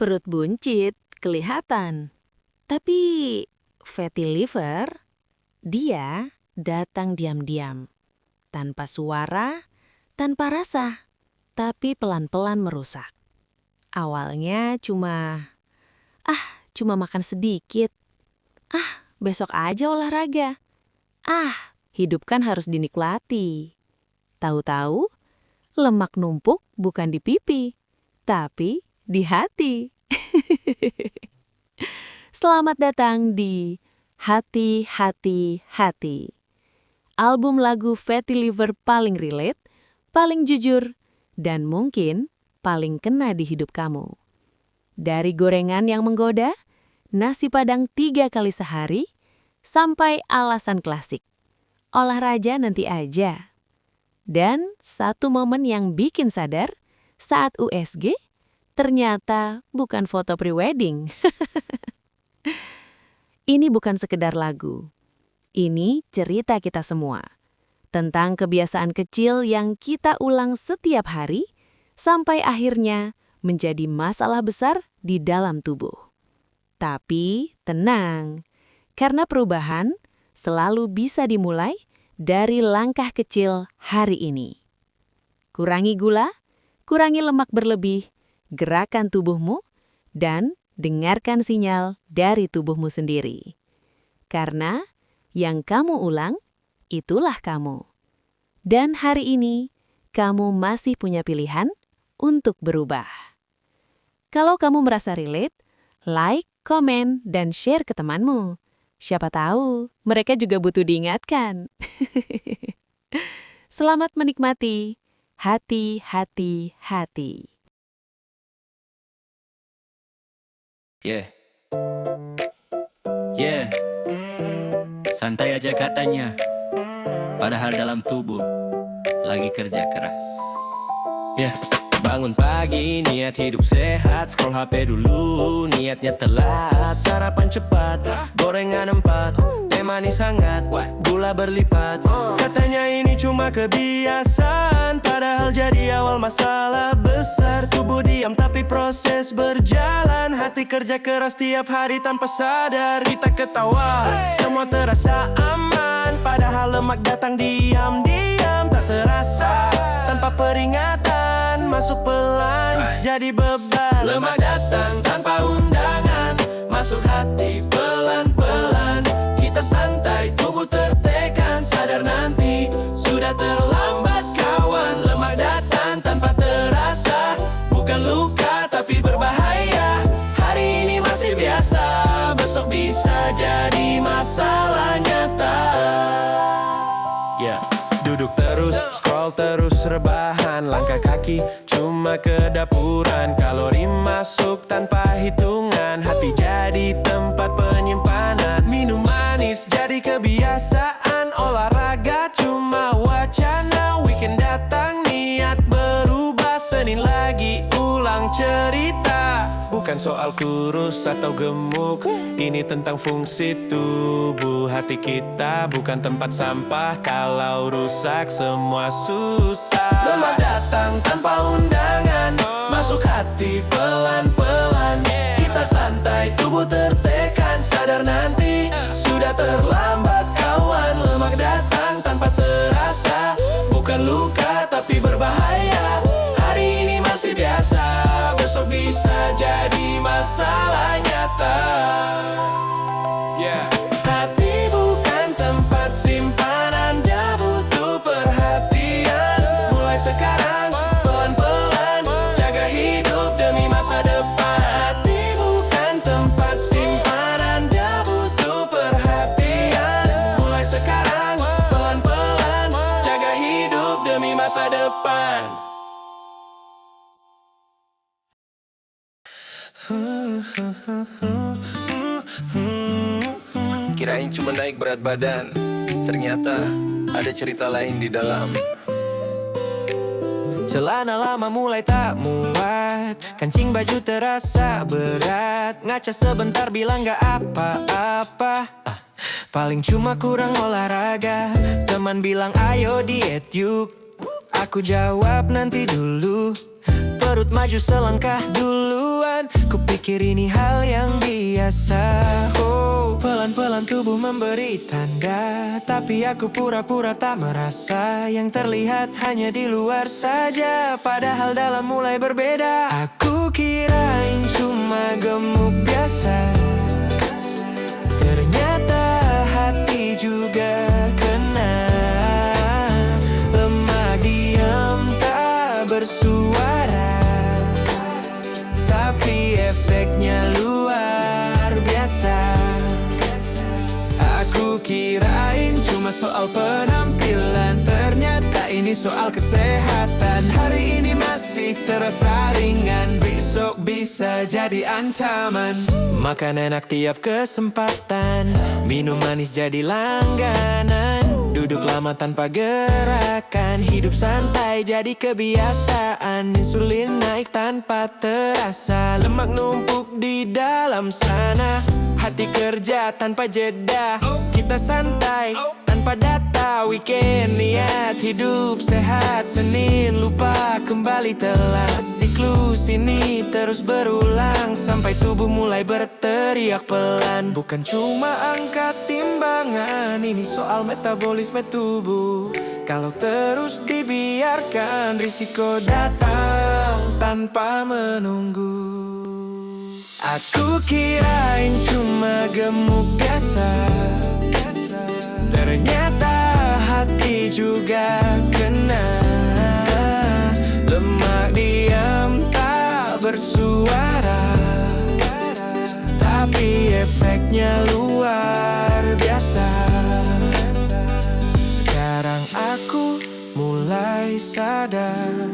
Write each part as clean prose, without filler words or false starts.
Perut buncit kelihatan. Tapi fatty liver, dia datang diam-diam. Tanpa suara, tanpa rasa, tapi pelan-pelan merusak. Awalnya cuma makan sedikit. Besok aja olahraga. Hidup kan harus dinikmati. Tahu-tahu, lemak numpuk bukan di pipi, tapi di hati. Selamat datang di Hati, Hati, Hati. Album lagu Fatty Liver paling relate, paling jujur, dan mungkin paling kena di hidup kamu. Dari gorengan yang menggoda, nasi padang 3 kali sehari, sampai alasan klasik. Olahraga nanti aja. Dan satu momen yang bikin sadar, saat USG, ternyata bukan foto pre-wedding. Ini bukan sekedar lagu. Ini cerita kita semua. Tentang kebiasaan kecil yang kita ulang setiap hari, sampai akhirnya menjadi masalah besar di dalam tubuh. Tapi tenang, karena perubahan selalu bisa dimulai dari langkah kecil hari ini. Kurangi gula, kurangi lemak berlebih, gerakan tubuhmu, dan dengarkan sinyal dari tubuhmu sendiri. Karena yang kamu ulang, itulah kamu. Dan hari ini, kamu masih punya pilihan untuk berubah. Kalau kamu merasa relate, like, komen, dan share ke temanmu. Siapa tahu, mereka juga butuh diingatkan. Selamat menikmati. Hati, hati, hati. Yeah. Santai aja katanya, padahal dalam tubuh lagi kerja keras. Bangun pagi, niat hidup sehat. Scroll HP dulu, niatnya telat. Sarapan cepat, gorengan 4, teh manis hangat, gula berlipat. Katanya ini cuma kebiasaan, padahal jadi awal masalah besar. Tubuh diam tapi proses berjalan. Hati kerja keras tiap hari tanpa sadar. Kita ketawa, semua terasa aman, padahal lemak datang diam-diam. Tak terasa, tanpa peringatan, masuk pelan, jadi beban. Lemak datang tanpa undangan, masuk hati pelan-pelan. Kita santai, tubuh tertekan, sadar nanti sudah terlambat kawan. Lemak datang tanpa terasa, bukan luka tapi berbahaya. Hari ini masih biasa, besok bisa jadi masalah nyata. Duduk terus, scroll terus, rebahan. Langkah kaki cuma ke dapuran. Kalori masuk tanpa hitungan. Hati jadi tempat penyimpanan. Minum manis jadi kebiasaan. Olahraga cuma wacana. Weekend datang, niat berubah. Senin lagi ulang cerita. Bukan soal kurus atau gemuk, ini tentang fungsi tubuh. Hati kita bukan tempat sampah, kalau rusak semua susah. Lemak datang tanpa undangan, masuk hati pelan-pelan. Kita santai, tubuh tertekan, sadar nanti sudah terlambat kawan. Lemak datang tanpa terasa, bukan luka tapi berbahaya. Hari ini masih biasa, besok bisa jadi masalah nyata. Hati bukan tempat simpanan, dia butuh perhatian. Mulai sekarang, pelan-pelan, jaga hidup demi masa depan. Hati bukan tempat simpanan, dia butuh perhatian. Mulai sekarang, pelan-pelan, jaga hidup demi masa depan. Kirain cuma naik berat badan, ternyata ada cerita lain di dalam. Celana lama mulai tak muat, kancing baju terasa berat. Ngaca sebentar bilang gak apa-apa, paling cuma kurang olahraga. Teman bilang ayo diet yuk, aku jawab nanti dulu. Perut maju selangkah duluan, kupikir pikir ini hal yang biasa. Oh, pelan-pelan tubuh memberi tanda, tapi aku pura-pura tak merasa. Yang terlihat hanya di luar saja, padahal dalam mulai berbeda. Aku kirain cuma gemuk biasa, ternyata hati juga kena. Lemak diam tak bersuara, tapi efeknya luar biasa. Aku kirain cuma soal penampilan, ternyata ini soal kesehatan. Hari ini masih terasa ringan, besok bisa jadi ancaman. Makan enak tiap kesempatan, minum manis jadi langganan. Duduk lama tanpa gerakan, hidup santai jadi kebiasaan. Insulin naik tanpa terasa, lemak numpuk di dalam sana. Hati kerja tanpa jeda, kita santai tanpa data. Weekend niat hidup sehat, Senin lupa kembali telat. Siklus ini terus berulang sampai tubuh mulai berteriak pelan. Bukan cuma angkat timbangan, ini soal metabolisme tubuh. Kalau terus dibiarkan, risiko datang tanpa menunggu. Aku kirain cuma gemuk biasa, ternyata hati juga kena. Lemak diam tak bersuara, tapi efeknya luar biasa. Sekarang aku mulai sadar,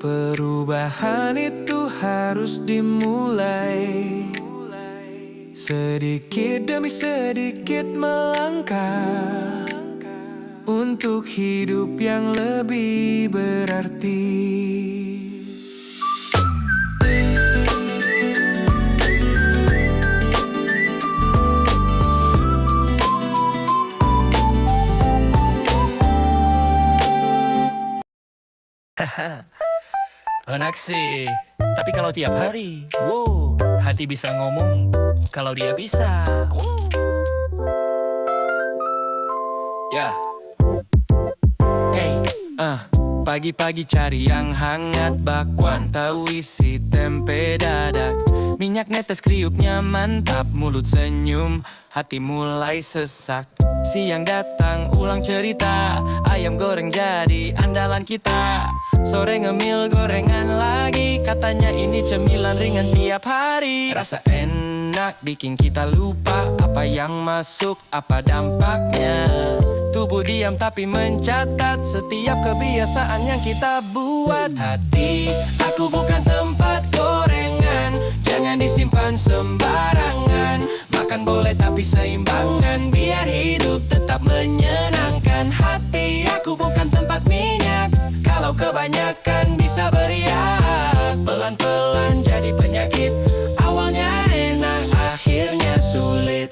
perubahan itu harus dimulai. Sedikit demi sedikit melangkah untuk hidup yang lebih berarti. Enak sih, tapi kalau tiap hari, wow, hati bisa ngomong kalau dia bisa. Ya, hey, pagi-pagi cari yang hangat, bakwan tahu isi tempe dadak. Minyak netes kriuknya mantap, mulut senyum, hati mulai sesak. Siang datang ulang cerita, ayam goreng jadi andalan kita. Sore ngemil gorengan lagi, katanya ini cemilan ringan tiap hari. Rasa enak bikin kita lupa apa yang masuk, apa dampaknya. Tubuh diam tapi mencatat setiap kebiasaan yang kita buat. Hati, aku bukan tempat gorengan, jangan disimpan sembarangan. Makan boleh tapi seimbangan, biar hidup tetap menyenangkan. Hati, aku bukan tempat minyak, kalau kebanyakan bisa beriak. Pelan-pelan jadi penyakit, awalnya enak, akhirnya sulit.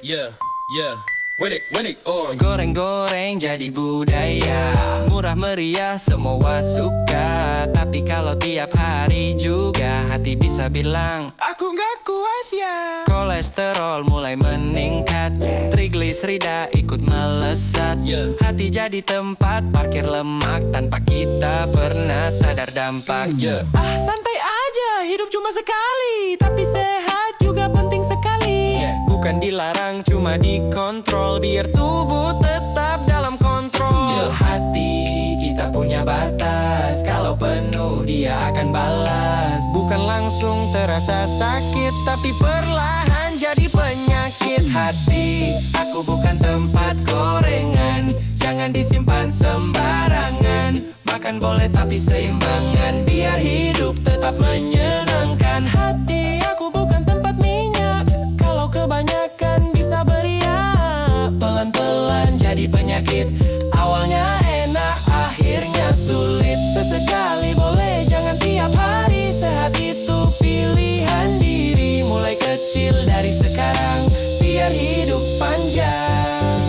Goreng-goreng jadi budaya, murah meriah semua suka. Tapi kalau tiap hari juga, hati bisa bilang aku gak kuat ya. Kolesterol mulai meningkat, trigliserida ikut melesat. Hati jadi tempat parkir lemak tanpa kita pernah sadar dampak. Santai aja, hidup cuma sekali, tapi sehat juga penting sekali. Bukan dilarang, cuma dikontrol, biar tubuh tetap dalam kontrol. Hati kita punya batas, kalau penuh dia akan balas. Bukan langsung terasa sakit, tapi perlahan jadi penyakit. Hati, aku bukan tempat gorengan, jangan disimpan sembarangan. Makan boleh tapi seimbangan, biar hidup tetap menyenangkan. Hati, aku bukan tempat minyak, kalau kebanyakan bisa beriak. Pelan-pelan jadi penyakit, awalnya enak, akhirnya sulit. Sesekali boleh, jangan tiap hari. Sehat itu pilihan diri, mulai kecil dari sekarang, biar hidup panjang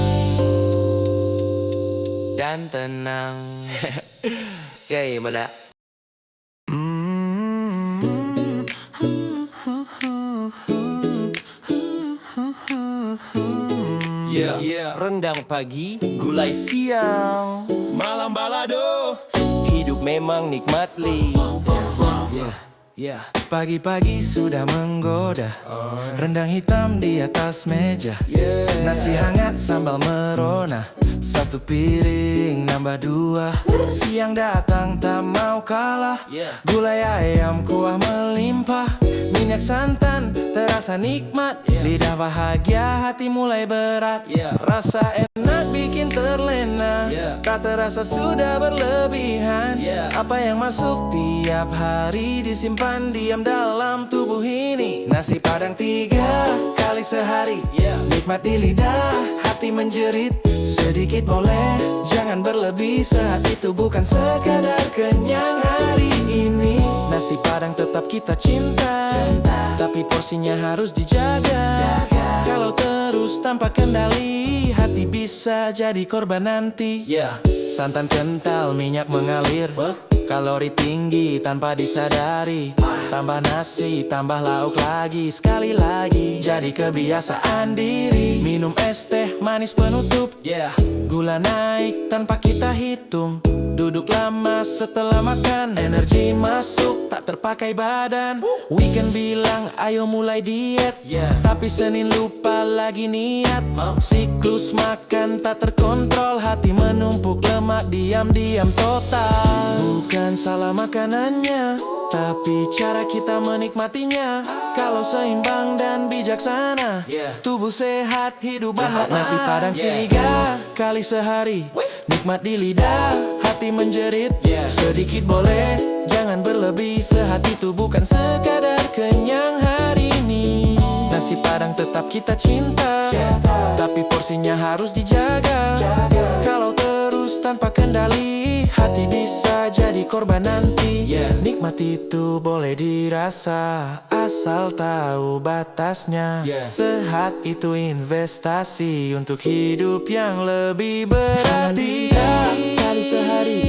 dan tenang. Yay, mana? Rendang pagi, gulai siang, malam balado. Hidup memang nikmat li. Pagi-pagi sudah menggoda. Rendang hitam di atas meja. Nasi hangat sambal merona. Satu piring nambah dua. Siang datang tak mau kalah. Gulai ayam kuah melimpah. Minyak santan terasa nikmat. Lidah bahagia, hati mulai berat. Rasa enak bikin terlena. Tak terasa sudah berlebihan. Apa yang masuk tiap hari disimpan diam dalam tubuh ini. Nasi padang 3 kali sehari. Nikmat di lidah, hati menjerit. Sedikit boleh, jangan berlebih. Sehat itu bukan sekadar kenyang hari ini. Nasi padang tetap kita cinta, tapi porsinya harus dijaga. Kalau terus tanpa kendali, hati bisa jadi korban nanti. Santan kental, minyak mengalir. Kalori tinggi tanpa disadari. Tambah nasi, tambah lauk lagi. Sekali lagi, jadi kebiasaan diri. Minum es teh manis penutup. Gula naik tanpa kita hitung. Duduk lama setelah makan. Energi masuk, tak terpakai badan. Weekend bilang ayo mulai diet. Tapi Senin lupa lagi niat. Siklus makan tak terkontrol. Hati menumpuk lemak diam-diam total. Bukan salah makanannya, tapi cara kita menikmatinya. Kalau seimbang dan bijaksana, tubuh sehat, hidup bahagia. Nasi padang 3 kali sehari. Nikmat di lidah, hati menjerit. Sedikit boleh, jangan berlebih. Sehat itu bukan sekadar kenyang hari ini. Nasi padang tetap kita cinta, tapi porsinya harus dijaga. Kalau terus tanpa kendali, hati bisa jadi korban nanti. Nikmat itu boleh dirasa, asal tahu batasnya. Sehat itu investasi untuk hidup yang lebih berarti. Kali sehari,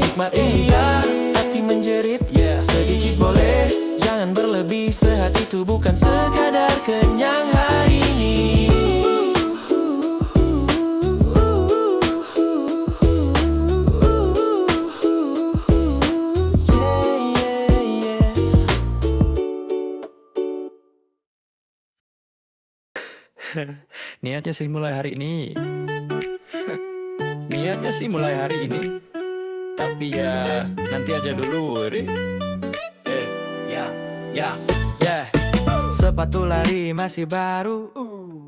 nikmat indah, hati menjerit. Sedikit boleh, jangan berlebih. Sehat itu bukan sekadar kenyang hari ini. Niatnya sih mulai hari ini. Niatnya sih mulai hari ini. Tapi ya nanti aja dulu, Ri. Sepatu lari masih baru,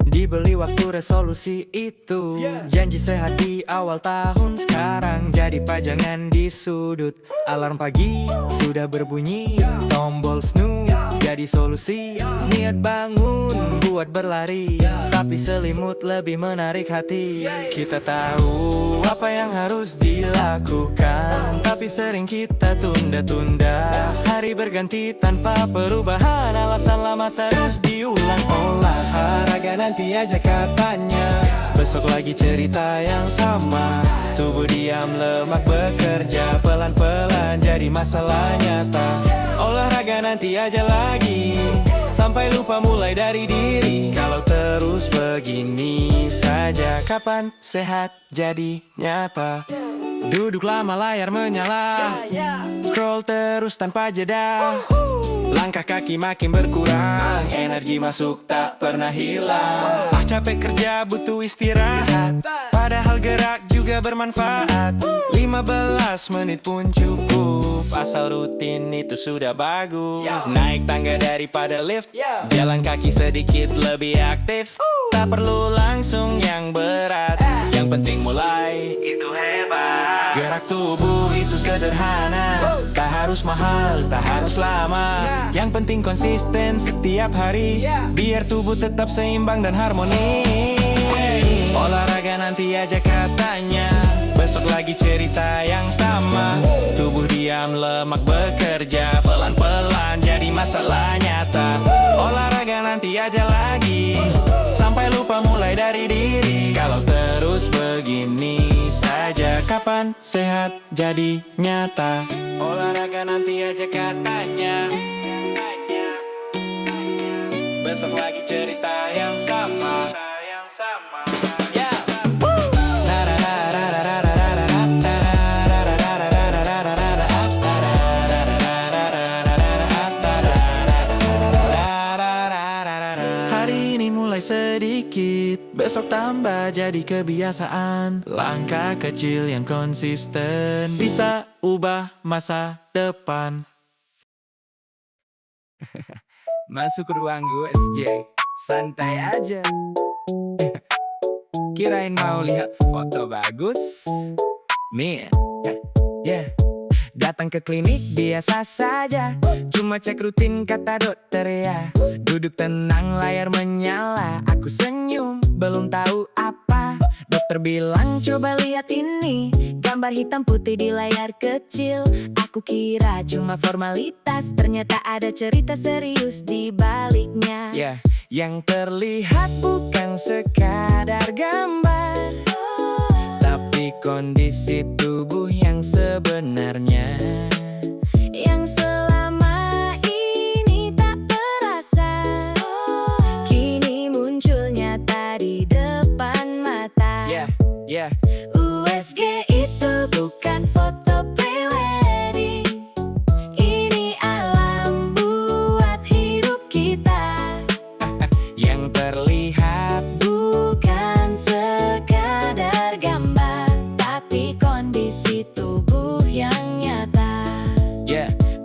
dibeli waktu resolusi itu. Janji sehat di awal tahun, sekarang jadi pajangan di sudut. Alarm pagi sudah berbunyi, tombol snooze jadi solusi. Niat bangun buat berlari, tapi selimut lebih menarik hati. Kita tahu apa yang harus dilakukan, tapi sering kita tunda-tunda. Hari berganti tanpa perubahan, alasan lama terus diulang. Olahraga nanti aja katanya, besok lagi cerita yang sama. Tubuh diam, lemak bekerja, pelan-pelan jadi masalah nyata. Olahraga nanti aja lagi, sampai lupa mulai dari diri. Kalau terus begini saja, kapan sehat jadi nyata? Duduk lama layar menyala, scroll terus tanpa jeda. Langkah kaki makin berkurang, energi masuk tak pernah hilang. Capek kerja butuh istirahat, padahal gerak juga bermanfaat. 15 menit pun cukup, asal rutin itu sudah bagus. Naik tangga daripada lift, jalan kaki sedikit lebih aktif. Tak perlu langsung yang berat, yang penting mulai itu hebat. Gerak tubuh itu sederhana, tak harus mahal, tak harus lama. Yang penting konsisten setiap hari, biar tubuh tetap seimbang dan harmoni. Olahraga nanti aja katanya, besok lagi cerita yang sama. Tubuh diam, lemak bekerja, pelan-pelan jadi masalah nyata. Olahraga nanti aja lagi, sampai lupa mulai dari diri. Kalau terus begini saja, kapan sehat jadi nyata? Olahraga nanti aja katanya. besok lagi cerita yang sama. Yeah. Hari ini mulai sedikit, besok tambah jadi kebiasaan. Langkah kecil yang konsisten bisa ubah masa depan. Masuk ke ruang USJ, santai aja. Kirain mau lihat foto bagus? Nih, ya. Datang ke klinik biasa saja, cuma cek rutin kata dokter ya. Duduk tenang layar menyala, aku senyum belum tahu apa. Dokter bilang coba lihat ini, gambar hitam putih di layar kecil. Aku kira cuma formalitas, ternyata ada cerita serius di baliknya. Yang terlihat bukan sekadar gambar, tapi kondisi tubuh yang sebenarnya, yang selama ini tak terasa, kini muncul nyata di depan mata. USG itu bukan foto prewedding, ini alam buat hidup kita. Yang terlihat bukan sekadar gambar, tapi kondisi tubuh yang nyata.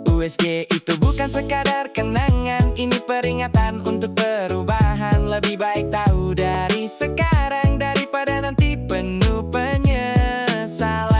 USG itu bukan sekadar kenangan, ini peringatan untuk perubahan. Lebih baik tahu dari sekarang daripada nanti penuh penyesalan.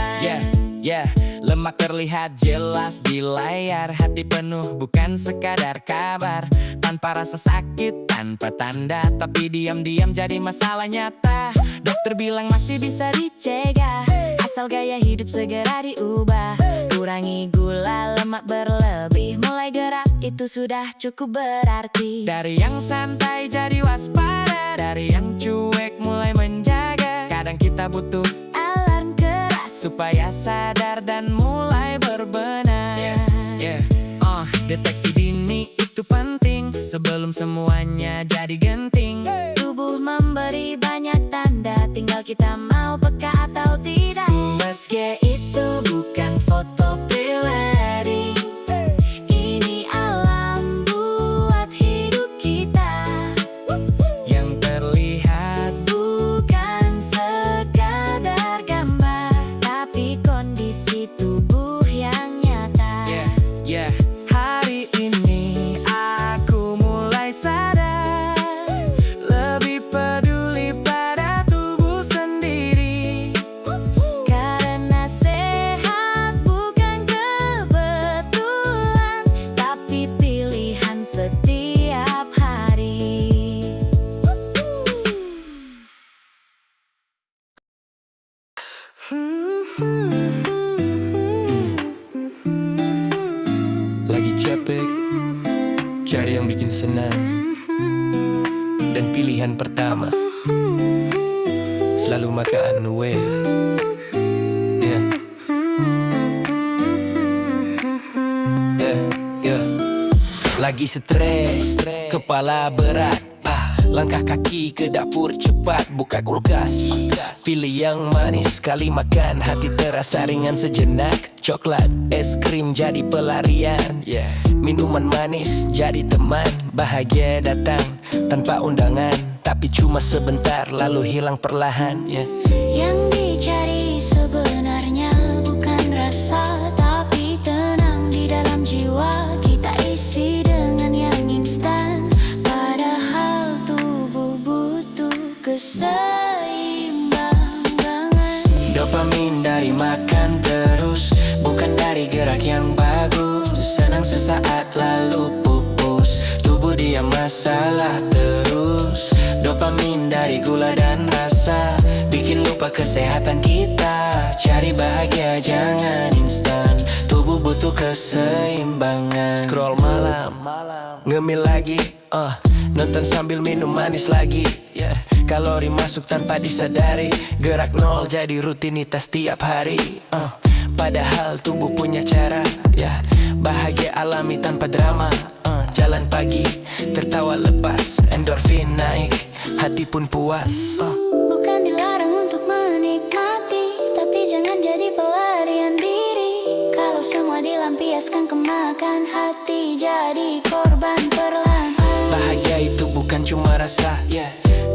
Lemak terlihat jelas di layar, hati penuh bukan sekadar kabar. Tanpa rasa sakit, tanpa tanda, tapi diam-diam jadi masalah nyata. Dokter bilang masih bisa dicegah, asal gaya hidup segera diubah. Kurangi gula, lemak berlebih, mulai gerak itu sudah cukup berarti. Dari yang santai jadi waspada, dari yang cuek mulai menjaga. Kadang kita butuh alarm keras supaya sadar dan mulai berbenah. Deteksi dini itu penting sebelum semuanya jadi genting. Tubuh memberi banyak tanda, tinggal kita mau peka atau tidak. USG itu bukan foto prewedding, ini alam buat hidup kita. Yang terlihat bukan sekadar gambar, tapi kondisi tubuh yang nyata. Hari ini aku mulai sadar, lebih peduli pada tubuh sendiri. Karena sehat bukan kebetulan, tapi pilihan setiap hari. Lagi capek, cari yang bikin senang. Dan pilihan pertama selalu makan well. Lagi stres, kepala berat, langkah kaki ke dapur cepat, buka kulkas, pilih yang manis, sekali makan hati terasa ringan sejenak. Coklat, es krim jadi pelarian, minuman manis jadi teman. Bahagia datang tanpa undangan, tapi cuma sebentar lalu hilang perlahan. Yang dicari sebenarnya bukan rasa, tapi tenang di dalam jiwa. Kita isi dengan yang instan, padahal tubuh butuh keseimbangan. Dopamin dari makan terus, bukan dari gerak yang bagus. Senang sesaat lalu pupus, tubuh diam masalah terus. Dopamin dari gula dan rasa, bikin lupa kesehatan kita. Cari bahagia jangan instan, tubuh butuh keseimbangan. Scroll malam, ngemil lagi, nonton sambil minum manis lagi. Kalori masuk tanpa disadari, gerak nol jadi rutinitas tiap hari. Padahal tubuh punya cara, bahagia alami tanpa drama. Jalan pagi, tertawa lepas, hati pun puas. Bukan dilarang untuk menikmati, tapi jangan jadi pelarian diri. Kalau semua dilampiaskan kemakan, hati jadi korban perlahan. Bahagia itu bukan cuma rasa,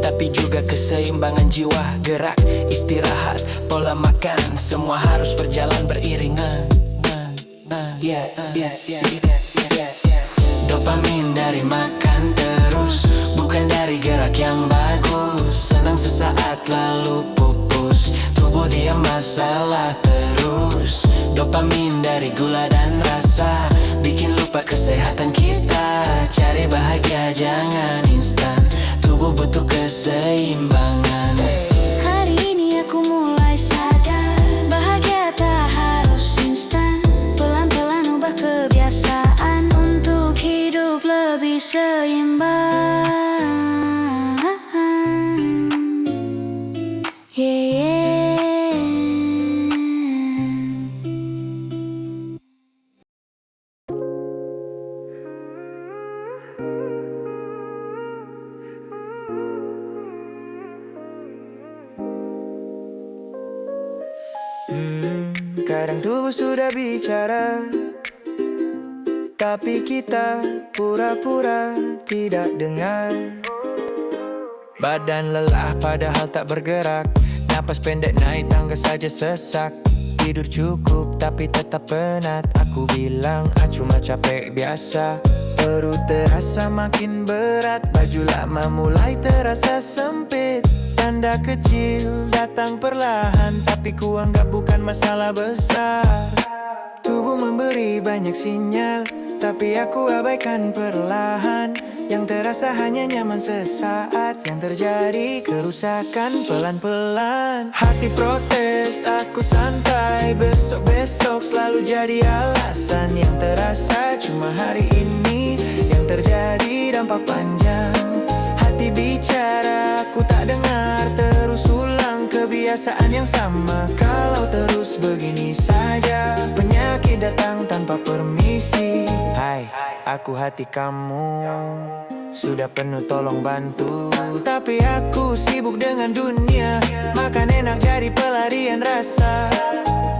tapi juga keseimbangan jiwa. Gerak, istirahat, pola makan, semua harus berjalan beriringan. Dopamin dari makan terus, bukan dari gerak yang bagus. Senang sesaat lalu pupus, tubuh diam masalah terus. Dopamin dari gula dan rasa, bikin lupa kesehatan kita. Cari bahagia jangan instan, tubuh butuh keseimbangan. Hari ini aku mulai sadar, bahagia tak harus instan. Pelan-pelan ubah kebiasaan untuk hidup lebih seimbang. Kadang tubuh sudah bicara, tapi kita pura-pura tidak dengar. Badan lelah padahal tak bergerak, napas pendek naik tangga saja sesak. Tidur cukup tapi tetap penat, aku bilang cuma capek biasa. Perut terasa makin berat, baju lama mulai terasa sempit. Tanda kecil datang perlahan, tapi ku anggap bukan masalah besar. Tubuh memberi banyak sinyal, tapi aku abaikan perlahan. Yang terasa hanya nyaman sesaat, yang terjadi kerusakan pelan-pelan. Hati protes, aku santai, besok-besok selalu jadi alasan. Yang terasa cuma hari ini, yang terjadi dampak panjang. Hati bicara, aku tak dengar, terus ulang kebiasaan yang sama. Kalau terus begini saja, penyakit datang tanpa permisi. Hai, aku hati kamu, sudah penuh tolong bantu. Tapi aku sibuk dengan dunia, makan enak jadi pelarian rasa.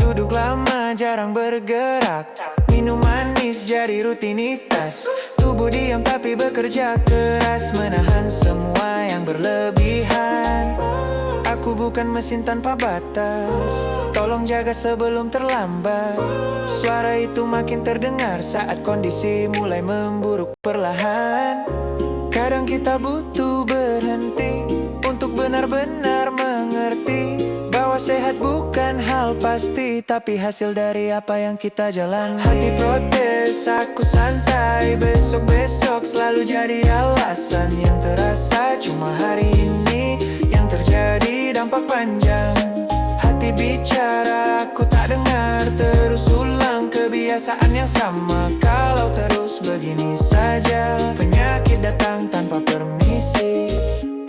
Duduk lama jarang bergerak, minum manis jadi rutinitas. Tubuh diam tapi bekerja keras, menahan semua yang berlebihan. Aku bukan mesin tanpa batas, tolong jaga sebelum terlambat. Suara itu makin terdengar saat kondisi mulai memburuk perlahan. Kadang kita butuh berhenti untuk benar-benar mengerti bahwa sehat bukan hal pasti, tapi hasil dari apa yang kita jalani. Hati protes, aku santai, besok-besok selalu jadi alasan. Yang terasa cuma hari ini, yang terjadi dampak panjang. Hati bicara, aku tak dengar, terus ulang kebiasaan yang sama. Kalau terus begini saja, penyakit datang tanpa permisi.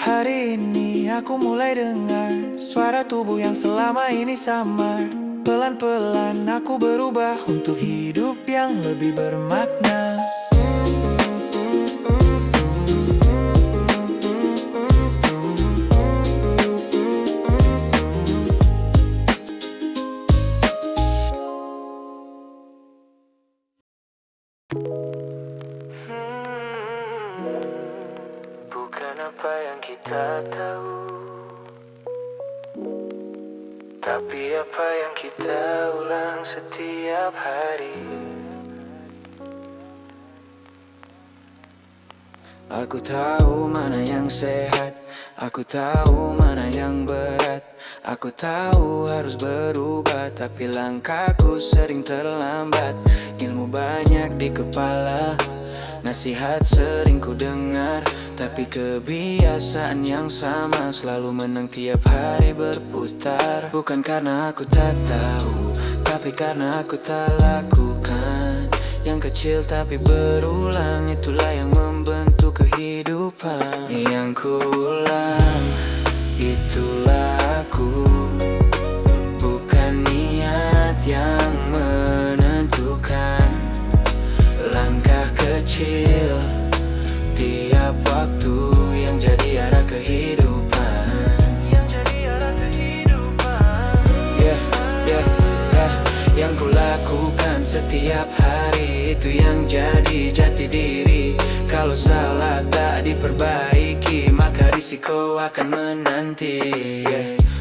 Hari ini aku mulai dengar suara tubuh yang selama ini samar. Pelan-pelan aku berubah untuk hidup yang lebih bermakna. Bukan apa yang kita tahu, tapi apa yang kita ulang setiap hari. Aku tahu mana yang sehat, aku tahu mana yang berat. Aku tahu harus berubah, tapi langkahku sering terlambat. Ilmu banyak di kepala, nasihat sering ku dengar, tapi kebiasaan yang sama selalu menang tiap hari berputar. Bukan karena aku tak tahu, tapi karena aku tak lakukan. Yang kecil tapi berulang, itulah yang membentuk kehidupan. Yang ku ulang, itulah aku. Bukan niat yang menentukan. Langkah kecil tiap waktu yang jadi arah kehidupan. setiap hari itu yang jadi jati diri. Kalau salah tak diperbaiki, maka risiko akan menanti.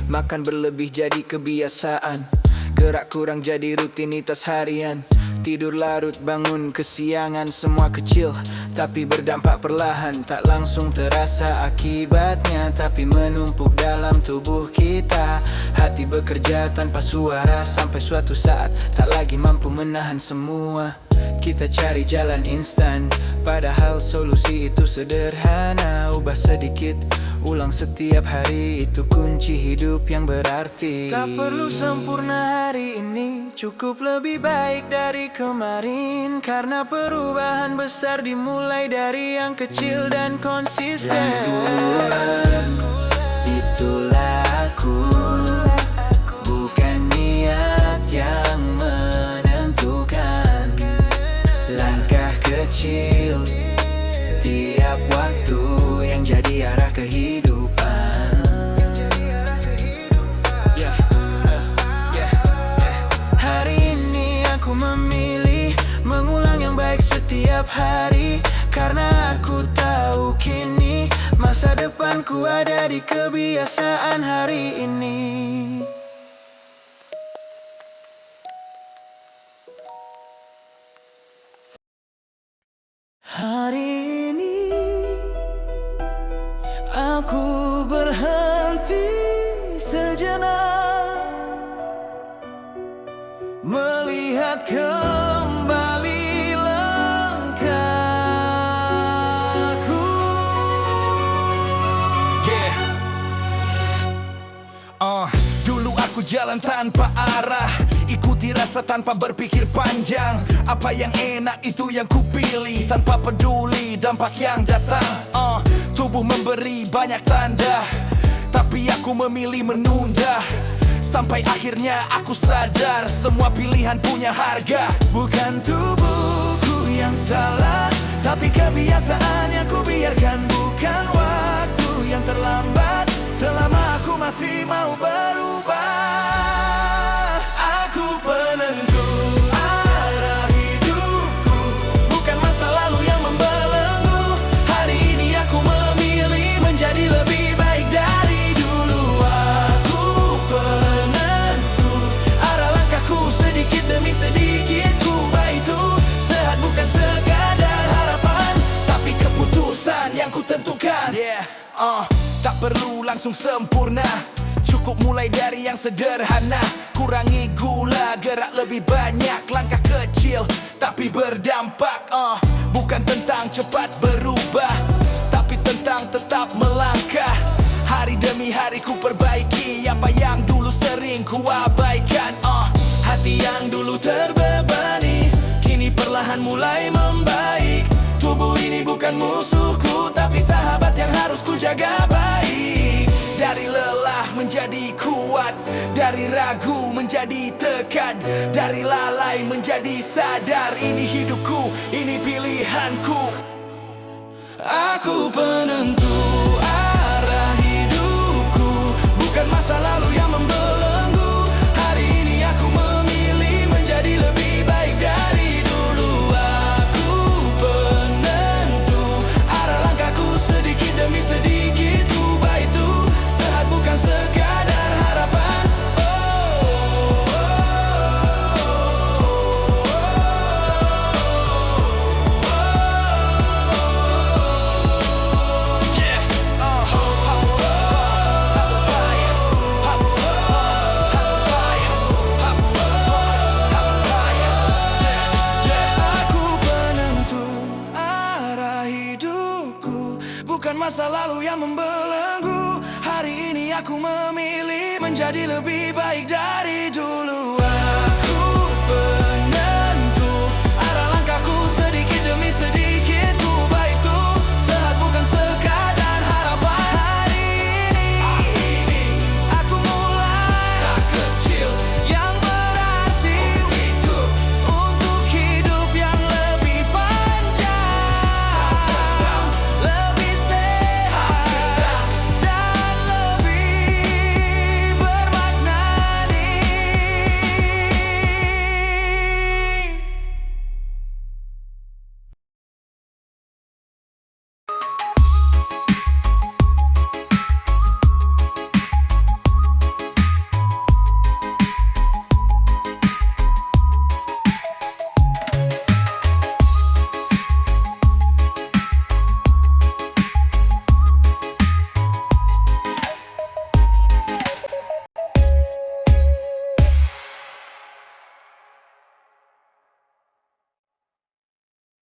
Makan berlebih jadi kebiasaan, gerak kurang jadi rutinitas harian. Tidur larut, bangun kesiangan, semua kecil tapi berdampak perlahan. Tak langsung terasa akibatnya, tapi menumpuk dalam tubuh kita. Hati bekerja tanpa suara, sampai suatu saat tak lagi mampu menahan semua. Kita cari jalan instan, padahal solusi itu sederhana. Ubah sedikit, ulang setiap hari, itu kunci hidup yang berarti. Tak perlu sempurna hari ini, cukup lebih baik dari kemarin. Karena perubahan besar dimulai dari yang kecil dan konsisten. Rangkulan, itulah aku, bukan niat yang menentukan. Langkah kecil tiap waktu yang jadi arah kehidupan. Hari ini aku memilih mengulang yang baik setiap hari. Karena aku tahu kini masa depanku ada di kebiasaan hari ini. Hari ini aku berhenti sejenak, melihat kembali langkahku. Dulu aku jalan tanpa arah, ikuti rasa tanpa berpikir panjang. Apa yang enak itu yang kupilih, tanpa peduli dampak yang datang. Tubuh memberi banyak tanda, tapi aku memilih menunda. Sampai akhirnya aku sadar, semua pilihan punya harga. Bukan tubuhku yang salah, tapi kebiasaan yang kubiarkan. Bukan waktu yang terlambat, selama aku masih mau berubah. Aku penentu arah hidupku, bukan masa lalu yang membelenggu. Hari ini aku memilih menjadi lebih baik dari dulu. Aku penentu arah langkahku, sedikit demi sedikit kubah itu. Sehat bukan sekadar harapan, tapi keputusan yang kutentukan. Tak perlu langsung sempurna, cukup mulai dari yang sederhana. Kurangi gula, gerak lebih banyak, langkah kecil tapi berdampak. Bukan tentang cepat berubah, tapi tentang tetap melangkah. Hari demi hari ku perbaiki apa yang dulu sering ku abaikan. Hati yang dulu terbebani, kini perlahan mulai membaik. Tubuh ini bukan musuhku, tapi sahabat yang harus ku jaga baik. Dari lelah menjadi kuat, dari ragu menjadi tekad, dari lalai menjadi sadar. Ini hidupku, ini pilihanku. Aku penentu arah hidupku, bukan masa lalu yang membelenggu. Hari ini aku memilih menjadi lebih baik dari dulu. Aku penentu arah langkahku, sedikit demi sedikit kubah itu. Sehat bukan sekadar harapan. Aku penentu arah hidupku, bukan masa lalu yang membelenggu. Hari ini aku memilih menjadi lebih baik dari dulu.